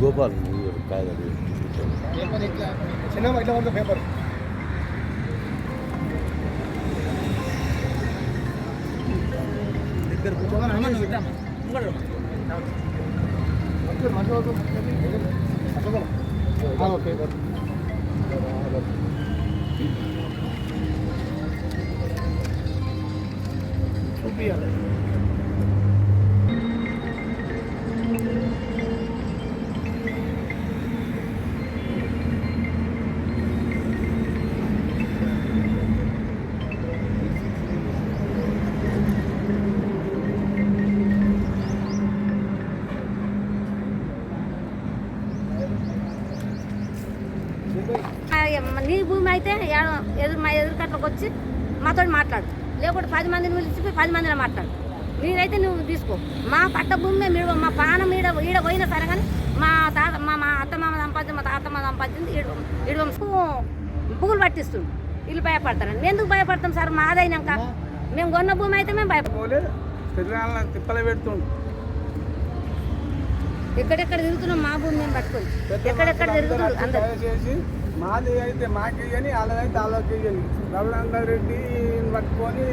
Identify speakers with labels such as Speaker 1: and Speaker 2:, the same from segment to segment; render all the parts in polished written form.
Speaker 1: గోపాల్ కాదు చిన్న ఇట్లా ఉంది పేపర్ చూపియాలి.
Speaker 2: నీ భూమి అయితే మా ఎదురుకట్లోకి వచ్చి మాతో మాట్లాడు, లేకపోతే 10 మందిని పిలిచిపోయి 10 మందిలో మాట్లాడు. నీరైతే నువ్వు తీసుకో. మా పట్ట భూమి మా పానం ఈడ పోయినా సరే కానీ మా అత్తమామ సంపాదించి మా తాతమ్మ సంపాదించింది ఈడ పువ్వులు పట్టిస్తుంది. వీళ్ళు భయపడతారు. ఎందుకు భయపడతాం సార్? మాదైనాక మేము కొన్న భూమి అయితే మేము భయపడలేదు.
Speaker 3: తిప్పలు పెడుతుండు.
Speaker 2: ఎక్కడెక్కడ తిరుగుతున్నాం మా భూమి మేము పట్టుకొని, ఎక్కడెక్కడ తిరుగుతున్నారు అందరూ.
Speaker 3: మాది అయితే మాకు ఇవ్వని, వాళ్ళదైతే వాళ్ళకి ఇవ్వని. రఘునందర్ రెడ్డి పట్టుకొని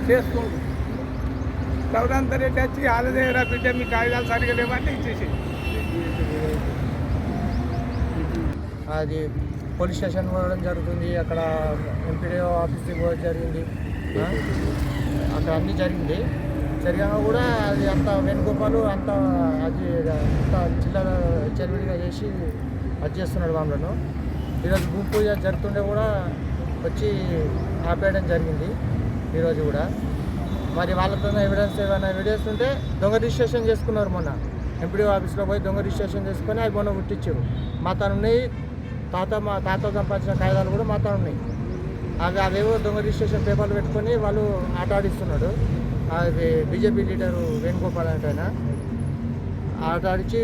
Speaker 3: చేసుకుంటు. రఘునందర్ రెడ్డి వచ్చి వాళ్ళదే బిడ్డ మీ కాగితాలు సరిగా లేవంటే ఇచ్చేసి
Speaker 4: అది పోలీస్ స్టేషన్ పోవడం జరుగుతుంది. అక్కడ ఎంపీడీఓ ఆఫీస్కి పోవడం జరిగింది. అక్కడ అన్నీ జరిగింది. జరిగాక కూడా అది అంత వేణుగోపాలు అంత అది అంత చిల్లర చెరువుడిగా చేసి అది చేస్తున్నాడు వాళ్ళను. ఈరోజు భూమి పూజ జరుగుతుండే కూడా వచ్చి ఆపేయడం జరిగింది ఈరోజు కూడా. మరి వాళ్ళతో ఏమైనా ఎవిడెన్స్ ఉంటే దొంగ రిజిస్ట్రేషన్ చేసుకున్నారు. మొన్న ఎంపీడీఓ ఆఫీస్లో పోయి దొంగ రిజిస్ట్రేషన్ చేసుకొని అవి మొన్న పుట్టించారు. మా తను ఉన్నాయి. మా తాత సంపాదించిన కాగితాలు కూడా మా తను ఉన్నాయి. అవేవో దొంగ రిజిస్ట్రేషన్ పేపర్లు పెట్టుకొని వాళ్ళు ఆట ఆడిస్తున్నాడు. అది బీజేపీ లీడరు వేణుగోపాల్ అంటే ఆట ఆడిచి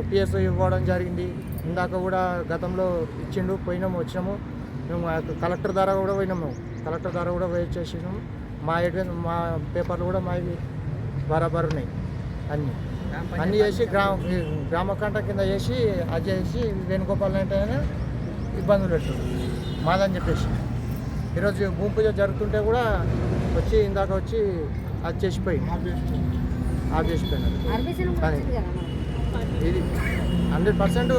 Speaker 4: పిఎస్ఓ ఇవ్వడం జరిగింది. ఇందాక కూడా గతంలో ఇచ్చిండు, పోయినాము, వచ్చినాము. మేము కలెక్టర్ ద్వారా కూడా పోయినాము. కలెక్టర్ ద్వారా కూడా వెయిట్ చేసినాము. మా పేపర్లు కూడా మావి బరాబర్ ఉన్నాయి. అన్నీ చేసి గ్రామకంట కింద చేసి అది చేసి వేణుగోపాల్ అంటే ఇబ్బందులు పెట్టారు మాదని చెప్పేసి. ఈరోజు భూమి పూజ జరుగుతుంటే కూడా వచ్చి ఇందాక వచ్చి అది చేసిపోయి ఆఫ్ చేసిపోయినారు. ఇది 100%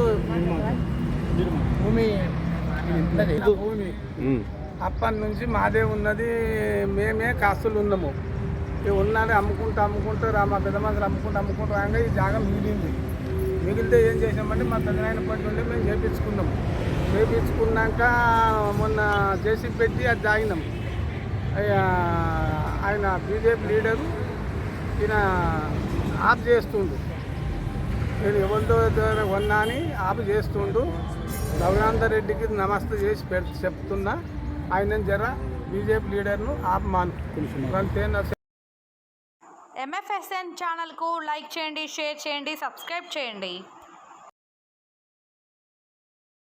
Speaker 4: భూమి ఉన్నది.
Speaker 3: భూమి అప్పటి నుంచి మాదే ఉన్నది. మేమే కాస్తులు ఉన్నాము. ఉన్నది అమ్ముకుంటూ మా పెద్దమంది అమ్ముకుంటూ రాగా ఈ జాగా మిగిలితే ఏం చేసామంటే మా పెద్దనాయన పట్టి ఉంటే మేము చేయించుకున్నాము. చేయించుకున్నాక మొన్న జేసీ పెట్టి అది జాగినాం. ఆయన బీజేపీ లీడరు ఈయన ఆఫ్ చేస్తుండు. నేను ఎవరితో కొన్నా అని ఆఫ్ చేస్తుండు. రఘునందర్ రెడ్డికి నమస్తే చేసి చెప్తున్నా. ఆయన జర బీజేపీ లీడర్ను ఆపమాను.
Speaker 5: MFSN ఛానల్కు లైక్ చేయండి, షేర్ చేయండి, సబ్స్క్రైబ్ చేయండి.